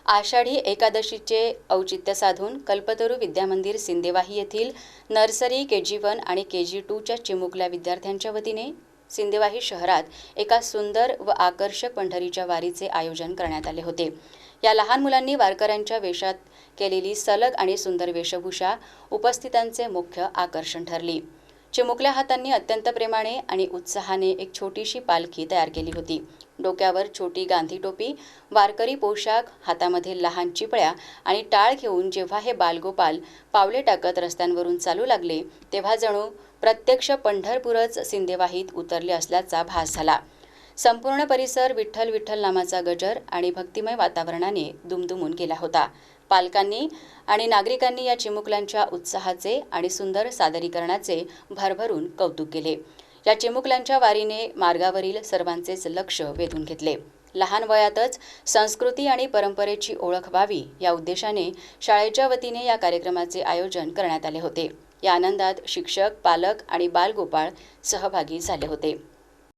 आषाढी एकादशीचे औचित्य साधून कल्पतरू विद्यामंदिर सिंदेवाही येथील नर्सरी KG1 आणि KG2च्या चिमुकल्या विद्यार्थ्यांच्या वतीने सिंदेवाही शहरात एका सुंदर व आकर्षक पंढरीच्या वारीचे आयोजन करण्यात आले होते। या लहान मुलांनी वारकऱ्यांच्या वेशात केलेली सलग आणि सुंदर वेशभूषा उपस्थितांचे मुख्य आकर्षण ठरली। चिमुकल्या हातांनी अत्यंत प्रेमाने आणि उत्साहाने एक छोटीशी पालखी तयार केली होती। डोक्यावर छोटी गांधी टोपी, वारकरी पोशाख, हातामध्ये लहान चिपळ्या आणि टाळ घेऊन जेव्हा हे बालगोपाल पावले टाकत रस्त्यांवरून चालू लागले, तेव्हा जणू प्रत्यक्ष पंढरपूरच सिंदेवाहीत उतरले असल्याचा भास झाला। संपूर्ण परिसर विठ्ठल विठ्ठल नामाचा गजर आणि भक्तिमय वातावरणाने दुमदुमून गेला होता। पालकांनी आणि नागरिकांनी या चिमुकल्यांच्या उत्साहाचे आणि सुंदर सादरीकरणाचे भरभरून कौतुक केले। या चिमुकल्यांच्या वारीने मार्गावरील सर्वांचेच लक्ष वेधून घेतले। लहान वयातच संस्कृती आणि परंपरेची ओळख व्हावी या उद्देशाने शाळेच्या वतीने या कार्यक्रमाचे आयोजन करण्यात आले होते। या आनंदात शिक्षक, पालक आणि बालगोपाळ सहभागी झाले होते।